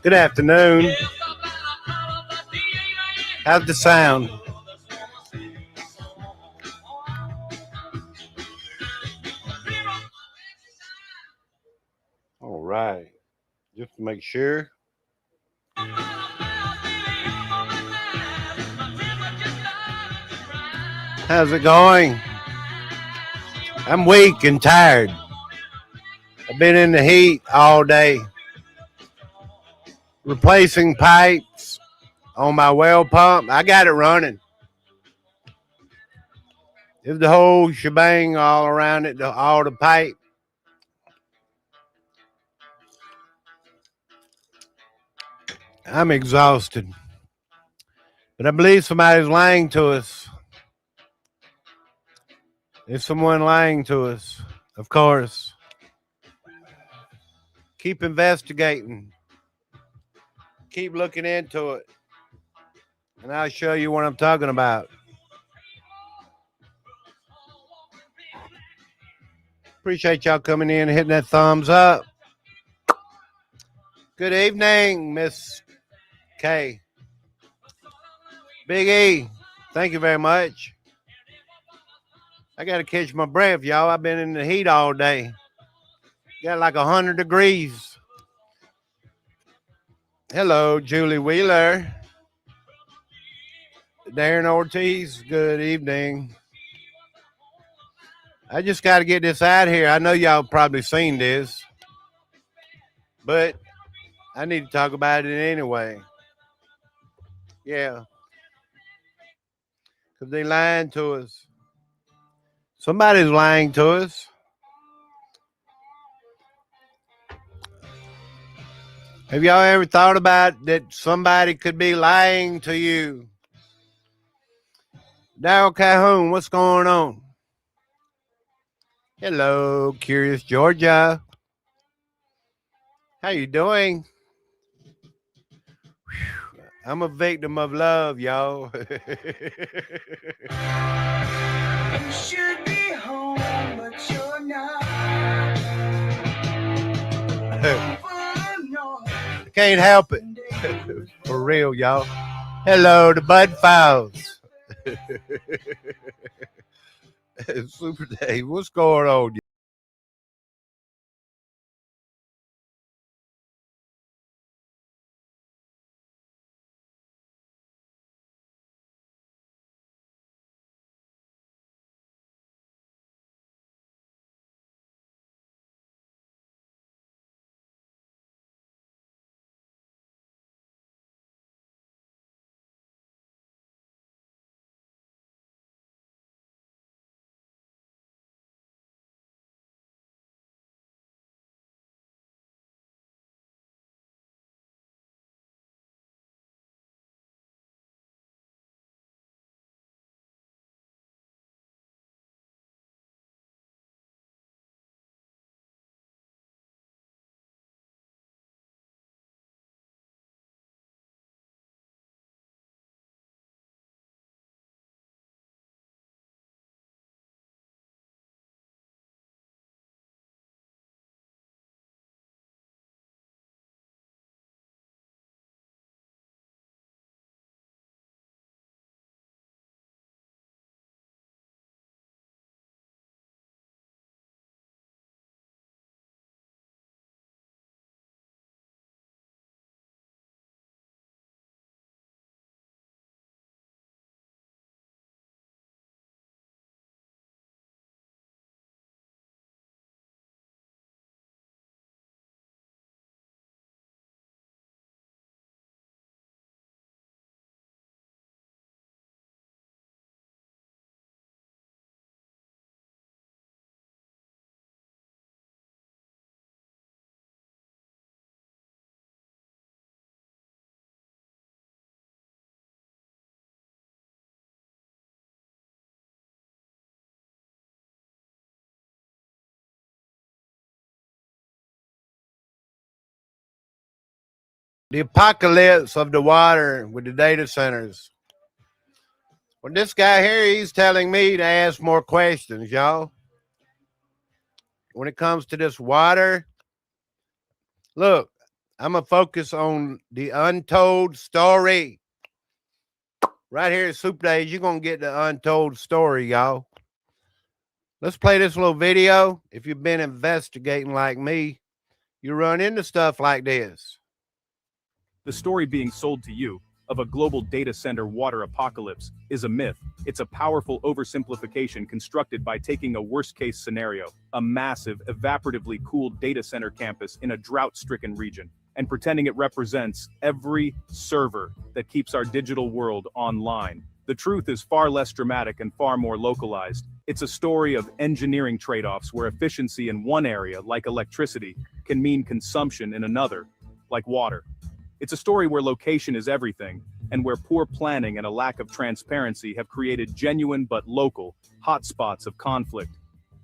Good afternoon. How's the sound? All right. Just to make sure. How's it going? I'm weak and tired. I've been in the heat all day, replacing pipes on my well pump. I got it running. It's the whole shebang all around it, all the pipe. I'm exhausted. But I believe somebody's lying to us. There's someone lying to us, of course. Keep investigating. Keep looking into it. And I'll show you what I'm talking about. Appreciate y'all coming in and hitting that thumbs up. Good evening, Miss K. Big E, thank you very much. I got to catch my breath, y'all. I've been in the heat all day. Got like 100 degrees. Hello, Julie Wheeler. Darren Ortiz, good evening. I just got to get this out here. I know y'all probably seen this, but I need to talk about it anyway. Yeah, because they lying to us. Somebody's lying to us. Have y'all ever thought about that somebody could be lying to you? Daryl Calhoun, what's going on? Hello, Curious Georgia. How you doing? I'm a victim of love, y'all. You should be home, but you're not. I can't help it. For real, y'all. Hello, the Bud Files. Super Dave, what's going on? The apocalypse of the water with the data centers. Well, this guy here, he's telling me to ask more questions, y'all. When it comes to this water, look, I'm going to focus on the untold story. Right here at Super Days, you're going to get the untold story, y'all. Let's play this little video. If you've been investigating like me, you run into stuff like this. The story being sold to you of a global data center water apocalypse is a myth. It's a powerful oversimplification constructed by taking a worst-case scenario, a massive, evaporatively cooled data center campus in a drought-stricken region, and pretending it represents every server that keeps our digital world online. The truth is far less dramatic and far more localized. It's a story of engineering trade-offs where efficiency in one area, like electricity, can mean consumption in another, like water. It's a story where location is everything, and where poor planning and a lack of transparency have created genuine but local hotspots of conflict.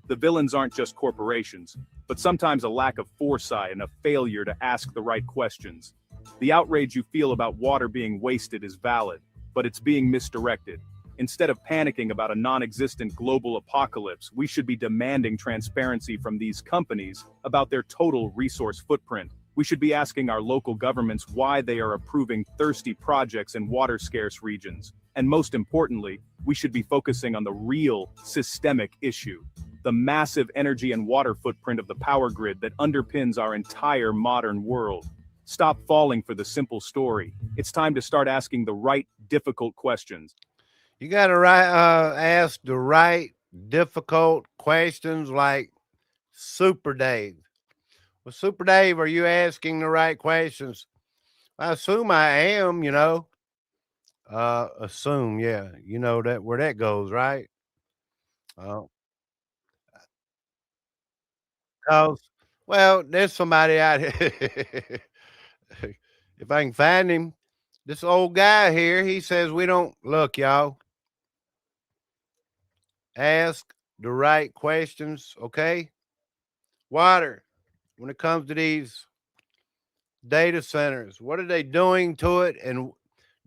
The villains aren't just corporations, but sometimes a lack of foresight and a failure to ask the right questions. The outrage you feel about water being wasted is valid, but it's being misdirected. Instead of panicking about a non-existent global apocalypse, we should be demanding transparency from these companies about their total resource footprint. We should be asking our local governments why they are approving thirsty projects in water-scarce regions. And most importantly, we should be focusing on the real systemic issue, the massive energy and water footprint of the power grid that underpins our entire modern world. Stop falling for the simple story. It's time to start asking the right, difficult questions. You got to ask the right, difficult questions like Super Dave. Well, Super Dave, are you asking the right questions? I assume I am, you know. Assume, yeah. You know that where that goes, right? Oh, cause well, there's somebody out here. If I can find him, this old guy here, he says we don't look, y'all. Ask the right questions, okay? Water. When it comes to these data centers, what are they doing to it, and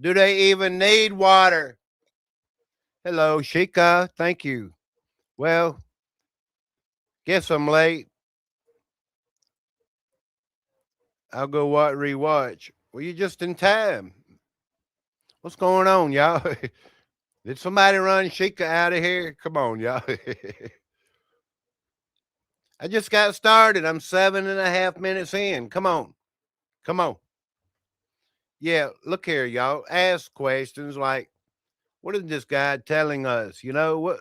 do they even need water? Hello, Shika. Thank you. Well, guess I'm late. I'll go rewatch. Well, you're just in time. What's going on, y'all? Did somebody run Shika out of here? Come on, y'all. I just got started. I'm 7.5 minutes in. Come on. Come on. Yeah, look here, y'all. Ask questions like, what is this guy telling us? You know,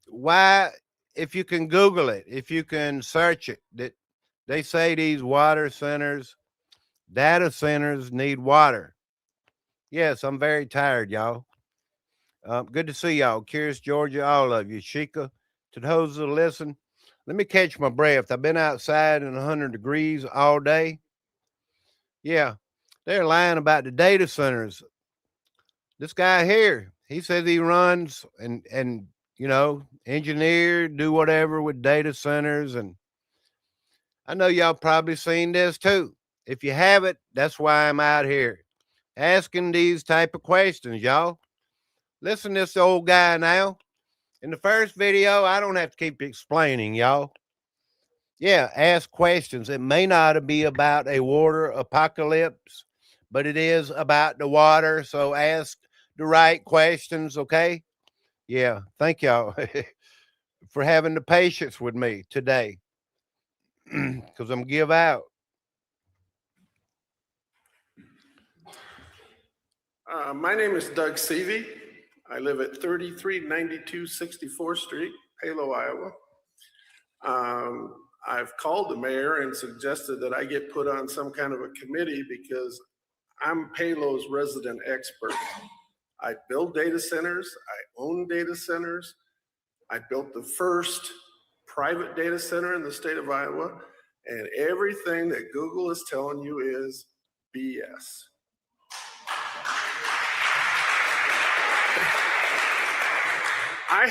why, if you can Google it, if you can search it, that they say these water centers, data centers need water. Yes, I'm very tired, y'all. Good to see y'all. Curious Georgia, all of you. Shika, to those that listen, let me catch my breath. I've been outside in 100 degrees all day. Yeah, they're lying about the data centers. This guy here, he says he runs and you know, engineer, do whatever with data centers, and I know y'all probably seen this too. If you haven't, that's why I'm out here asking these type of questions, y'all. Listen to this old guy now. In the first video, I don't have to keep explaining, y'all. Yeah, ask questions. It may not be about a water apocalypse, but it is about the water. So ask the right questions, okay? Yeah, thank y'all for having the patience with me today because I'm give out. My name is Doug Seavey. I live at 3392 64th Street, Palo, Iowa. I've called the mayor and suggested that I get put on some kind of a committee because I'm Palo's resident expert. I build data centers, I own data centers. I built the first private data center in the state of Iowa, and everything that Google is telling you is BS. I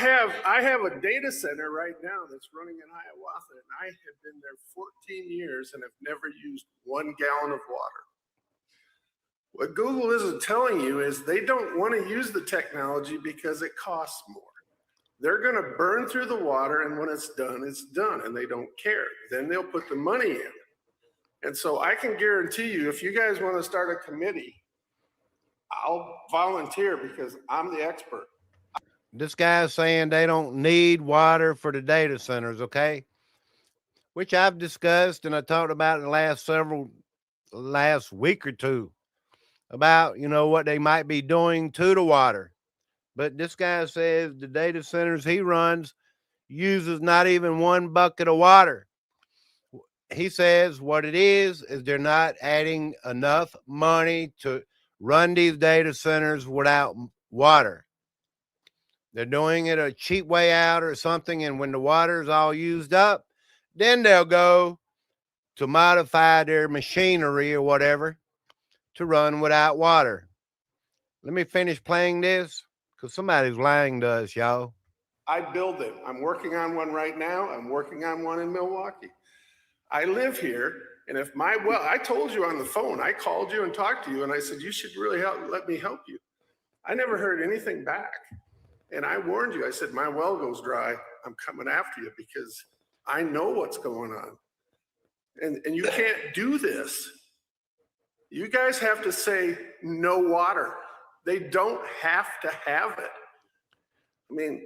have a data center right now that's running in Hiawatha, and I have been there 14 years and have never used 1 gallon of water. What Google isn't telling you is they don't want to use the technology because it costs more. They're going to burn through the water, and when it's done, and they don't care. Then they'll put the money in. And so I can guarantee you, if you guys want to start a committee, I'll volunteer because I'm the expert. This guy's saying they don't need water for the data centers, okay? Which I've discussed and I talked about in the last week or two about, what they might be doing to the water. But this guy says the data centers he runs uses not even 1 bucket of water. He says what it is they're not adding enough money to run these data centers without water. They're doing it a cheap way out or something, and when the water's all used up, then they'll go to modify their machinery or whatever to run without water. Let me finish playing this because somebody's lying to us, y'all. I build them. I'm working on one right now. I'm working on one in Milwaukee. I live here, and if I told you on the phone, I called you and talked to you, and I said, you should really let me help you. I never heard anything back. And I warned you, I said, my well goes dry. I'm coming after you because I know what's going on. And you can't do this. You guys have to say no water. They don't have to have it. I mean,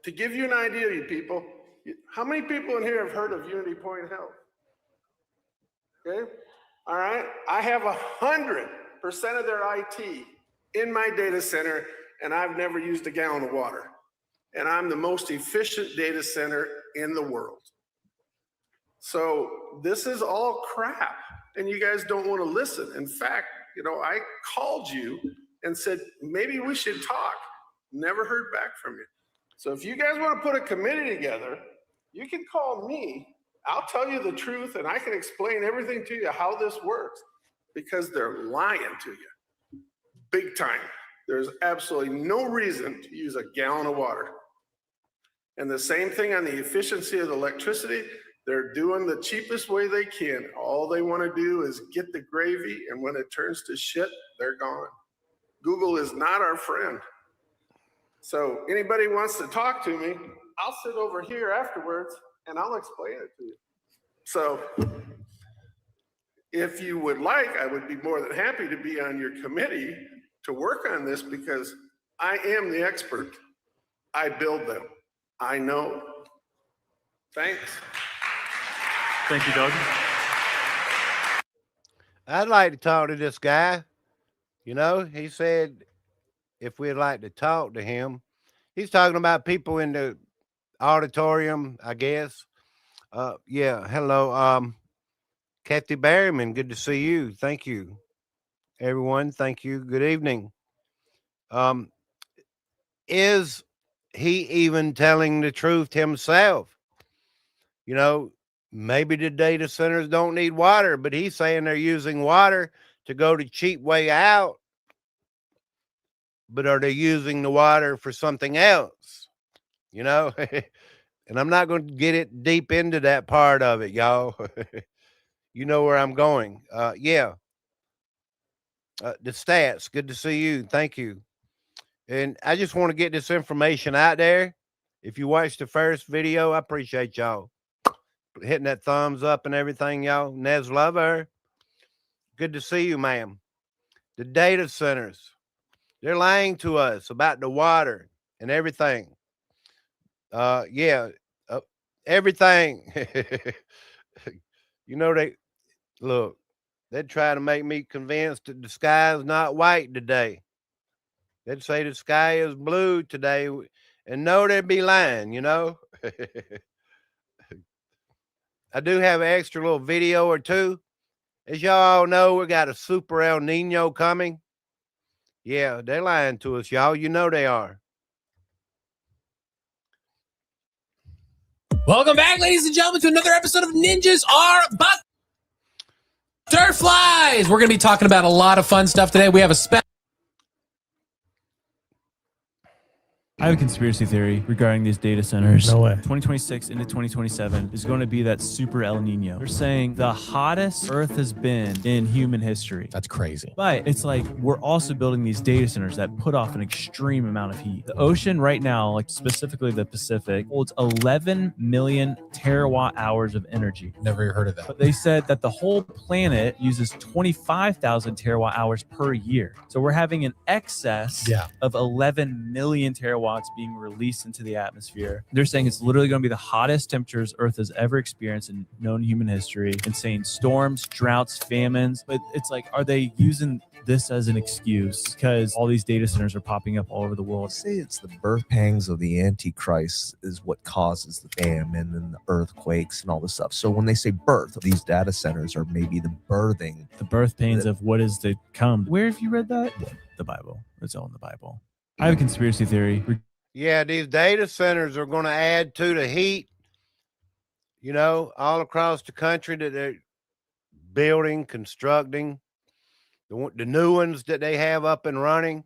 to give you an idea, you people, how many people in here have heard of Unity Point Health? Okay, all right. I have 100% of their IT in my data center, and I've never used a gallon of water. And I'm the most efficient data center in the world. So this is all crap, and you guys don't want to listen. In fact, I called you and said, maybe we should talk. Never heard back from you. So if you guys want to put a committee together, you can call me. I'll tell you the truth, and I can explain everything to you how this works, because they're lying to you big time. There's absolutely no reason to use a gallon of water. And the same thing on the efficiency of the electricity. They're doing the cheapest way they can. All they want to do is get the gravy, and when it turns to shit, they're gone. Google is not our friend. So anybody wants to talk to me, I'll sit over here afterwards and I'll explain it to you. So if you would like, I would be more than happy to be on your committee to work on this, because I am the expert. I build them. I know. Thanks. Thank you, Doug. I'd like to talk to this guy. He said if we'd like to talk to him. He's talking about people in the auditorium, I guess. Yeah, hello. Kathy Berryman, good to see you. Thank you. Everyone, thank you. Good evening. Is he even telling the truth himself? Maybe the data centers don't need water, but he's saying they're using water to go the cheap way out. But are they using the water for something else? And I'm not going to get it deep into that part of it, y'all. You know where I'm going. Yeah. The stats, good to see you. Thank you. And I just want to get this information out there. If you watched the first video, I appreciate y'all hitting that thumbs up and everything, y'all. Nez Lover, good to see you, ma'am. The data centers, they're lying to us about the water and everything. Yeah, everything. They'd try to make me convinced that the sky is not white today. They'd say the sky is blue today, and no, they'd be lying, I do have an extra little video or two. As y'all know, we got a super El Nino coming. Yeah, they're lying to us, y'all. You know they are. Welcome back, ladies and gentlemen, to another episode of Ninjas Are Butterflies. We're going to be talking about a lot of fun stuff today. We have a I have a conspiracy theory regarding these data centers. No way. 2026 into 2027 is going to be that super El Nino. They're saying the hottest Earth has been in human history. That's crazy. But it's like we're also building these data centers that put off an extreme amount of heat. The ocean right now, like specifically the Pacific, holds 11 million terawatt hours of energy. Never heard of that. But they said that the whole planet uses 25,000 terawatt hours per year. So we're having an excess of 11 million terawatts being released into the atmosphere. They're saying it's literally going to be the hottest temperatures Earth has ever experienced in known human history. Insane storms, droughts, famines. But it's like, are they using this as an excuse because all these data centers are popping up all over the world? Say it's the birth pangs of the Antichrist is what causes the famine and the earthquakes and all this stuff. So when they say birth, these data centers are maybe the birthing. The birth pains of what is to come. Where have you read that? The Bible. It's all in the Bible. I have a conspiracy theory. Yeah, these data centers are going to add to the heat, you know, all across the country that they're building, constructing, the new ones that they have up and running.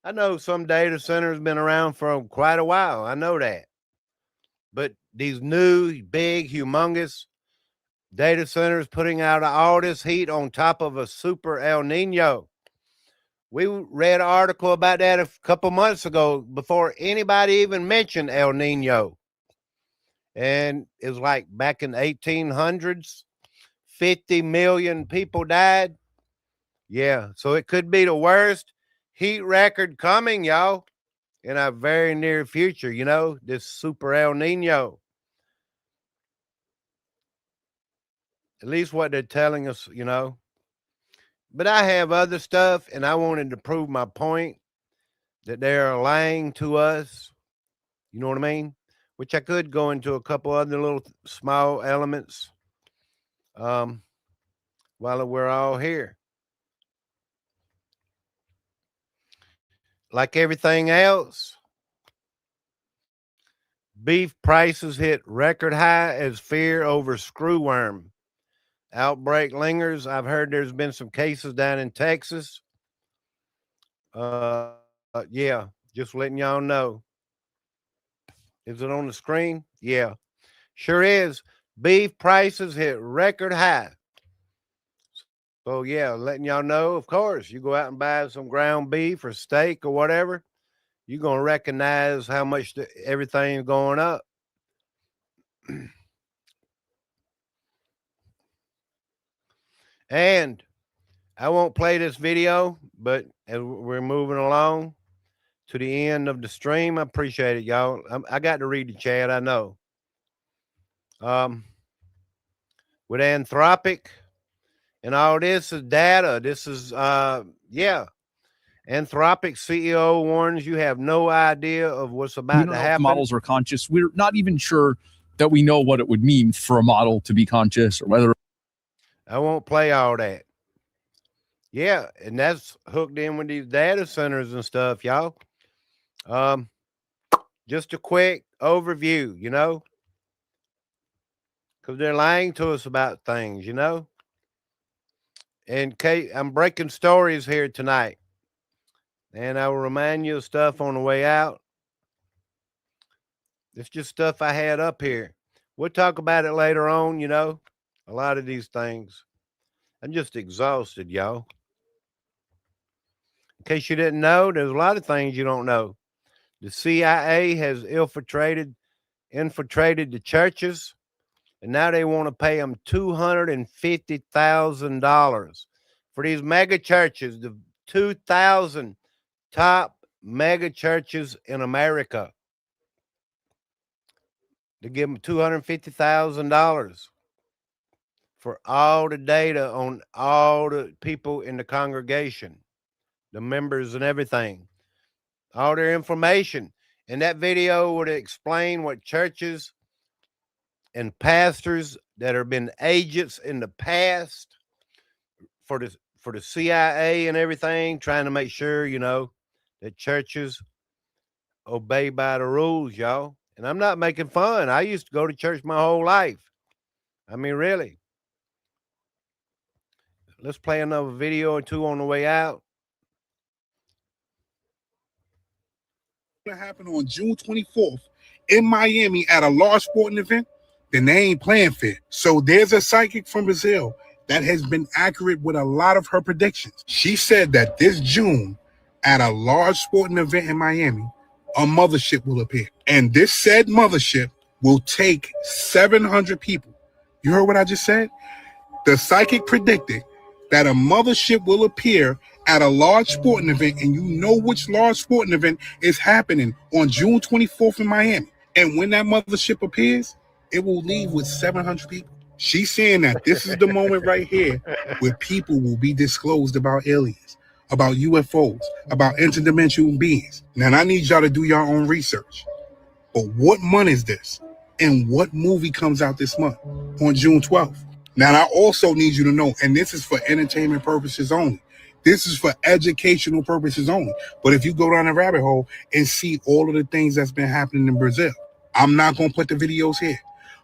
I know some data centers been around for quite a while. I know that. But these new, big, humongous data centers putting out all this heat on top of a super El Nino. We read an article about that a couple months ago before anybody even mentioned El Nino. And it was like back in the 1800s, 50 million people died. Yeah, so it could be the worst heat record coming, y'all, in our very near future, you know, this super El Nino. At least what they're telling us, you know. But I have other stuff, and I wanted to prove my point that they're lying to us. You know what I mean? Which I could go into a couple other little small elements while we're all here. Like everything else, beef prices hit record high as fear over screwworm outbreak lingers. I've heard there's been some cases down in Texas. Yeah, just letting y'all know. Is it on the screen? Yeah, sure is. Beef prices hit record high. So yeah, letting y'all know, of course, you go out and buy some ground beef or steak or whatever, you're going to recognize how much everything's going up. And I won't play this video, but as we're moving along to the end of the stream, I appreciate it, y'all. I got to read the chat, I know. With Anthropic and all this is data. This is, yeah. Anthropic CEO warns you have no idea of what's about to happen. Models are conscious. We're not even sure that we know what it would mean for a model to be conscious or whether. I won't play all that. Yeah, and that's hooked in with these data centers and stuff, y'all. Just a quick overview, you know, because they're lying to us about things, you know. And Kate, I'm breaking stories here tonight, and I will remind you of stuff on the way out. It's just stuff I had up here. We'll talk about it later on, you know, a lot of these things. I'm just exhausted, y'all. In case you didn't know, there's a lot of things you don't know. The CIA has infiltrated the churches, and now they want to pay them $250,000 for these mega churches, the 2,000 top mega churches in America. To give them $250,000 for all the data on all the people in the congregation, the members and everything, all their information. And that video would explain what churches and pastors that have been agents in the past for the CIA and everything, trying to make sure, you know, that churches obey by the rules, y'all. And I'm not making fun. I used to go to church my whole life. I mean, really. Let's play another video or two on the way out. to happen on June 24th in Miami at a large sporting event, then they ain't playing fair. So there's a psychic from Brazil that has been accurate with a lot of her predictions. She said that this June, at a large sporting event in Miami, a mothership will appear. And this said mothership will take 700 people. You heard what I just said? The psychic predicted that a mothership will appear at a large sporting event, and you know which large sporting event is happening on June 24th in Miami. And when that mothership appears, it will leave with 700 people. She's saying that this is the moment right here where people will be disclosed about aliens, about UFOs, about interdimensional beings. Now, I need y'all to do your own research. But what month is this? And what movie comes out this month on June 12th? Now, I also need you to know, and this is for entertainment purposes only. This is for educational purposes only. But if you go down the rabbit hole and see all of the things that's been happening in Brazil, I'm not going to put the videos here,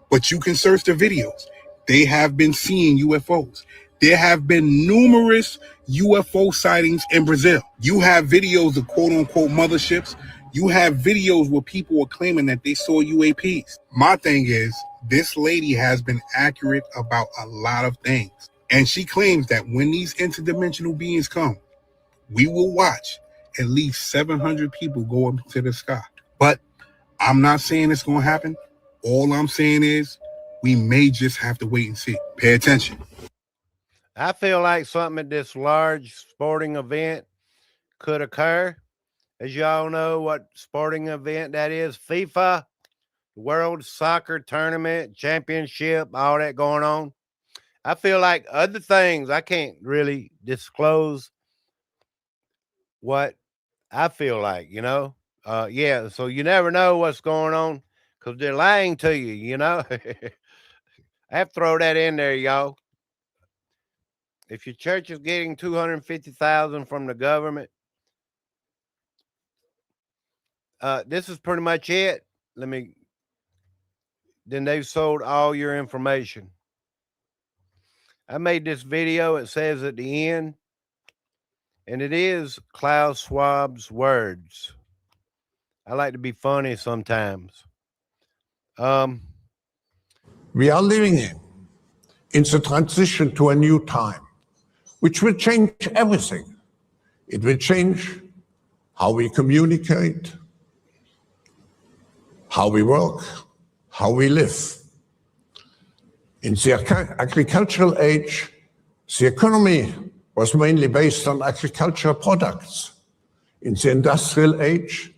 but you can search the videos. They have been seeing UFOs. There have been numerous UFO sightings in Brazil. You have videos of quote unquote motherships. You have videos where people are claiming that they saw UAPs. My thing is, this lady has been accurate about a lot of things. And she claims that when these interdimensional beings come, we will watch at least 700 people go up into the sky. But I'm not saying it's going to happen. All I'm saying is we may just have to wait and see. Pay attention. I feel like something at this large sporting event could occur. As y'all know what sporting event that is, FIFA, World Soccer Tournament, Championship, all that going on. I feel like other things, I can't really disclose what I feel like, you know? Yeah, so you never know what's going on because they're lying to you, you know? I have to throw that in there, y'all. If your church is getting 250,000 from the government, this is pretty much it. Then they've sold all your information. I made this video, it says at the end, and it is Klaus Schwab's words. I like to be funny sometimes. We are living in the transition to a new time, which will change everything. It will change how we communicate, how we work, how we live. In the agricultural age, the economy was mainly based on agricultural products. In the industrial age,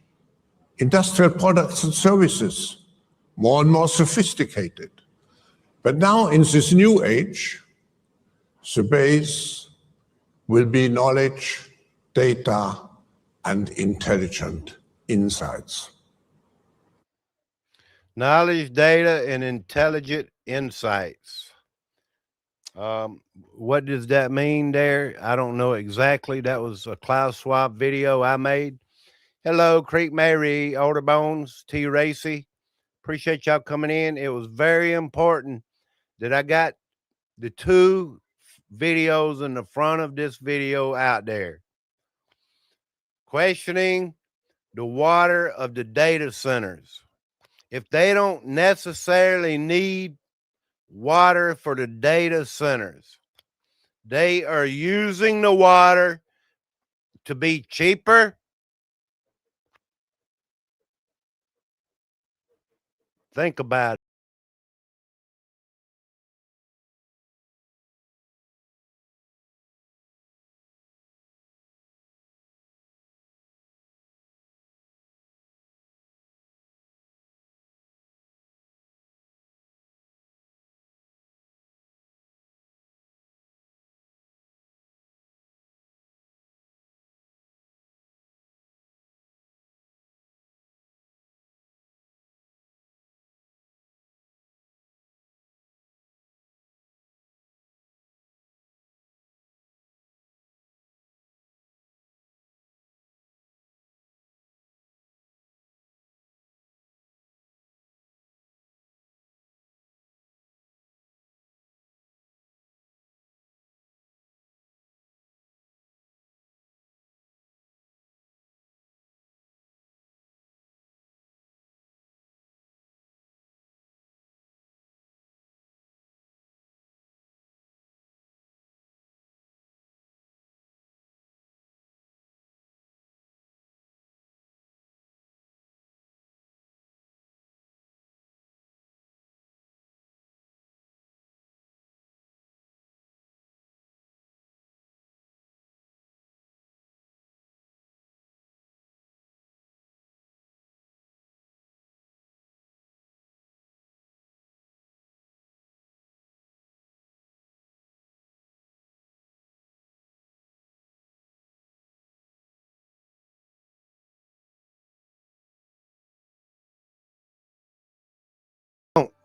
industrial products and services, more and more sophisticated. But now in this new age, the base will be knowledge, data, and intelligent insights. Knowledge, data, and intelligent insights. What does that mean there? I don't know exactly. That was a Klaus Schwab video I made. Hello, Creek Mary, Older Bones, T. Racy. Appreciate y'all coming in. It was very important that I got the two videos in the front of this video out there. Questioning the water of the data centers. If they don't necessarily need water for the data centers, they are using the water to be cheaper. Think about it.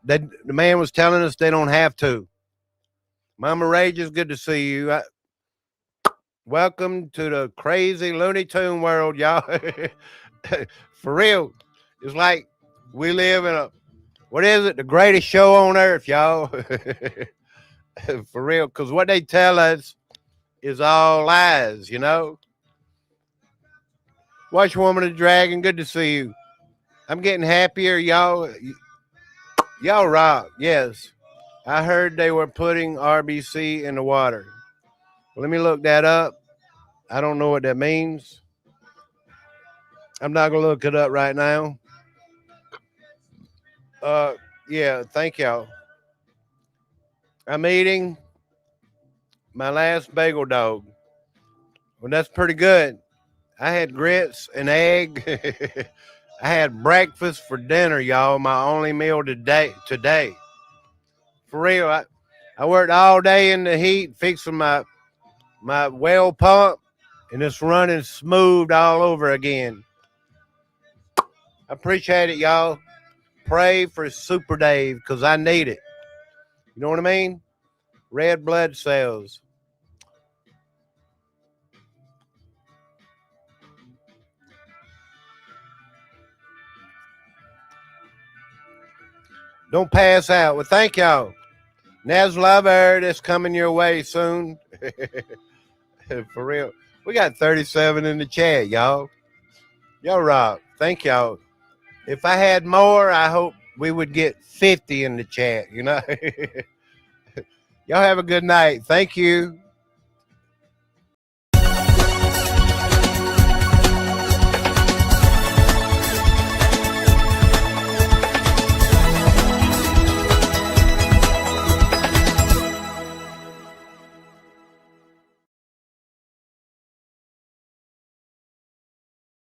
the man was telling us they don't have to. Mama Rages, good to see you. Welcome to the crazy Looney Tune world, y'all. For real. It's like we live in what is it? The greatest show on earth, y'all. For real. Because what they tell us is all lies, you know. Watch Woman of the Dragon, good to see you. I'm getting happier, y'all. Y'all rock, yes. I heard they were putting RBC in the water. Let me look that up. I don't know what that means. I'm not going to look it up right now. Yeah, thank y'all. I'm eating my last bagel dog. Well, that's pretty good. I had grits and egg. I had breakfast for dinner, y'all. My only meal today. For real, I worked all day in the heat fixing my well pump, and it's running smooth all over again. I appreciate it, y'all. Pray for Super Dave because I need it. You know what I mean? Red blood cells. Don't pass out. Well, thank y'all. Naz Lover, that's coming your way soon. For real. We got 37 in the chat, y'all. Y'all rock. Thank y'all. If I had more, I hope we would get 50 in the chat, you know. Y'all have a good night. Thank you.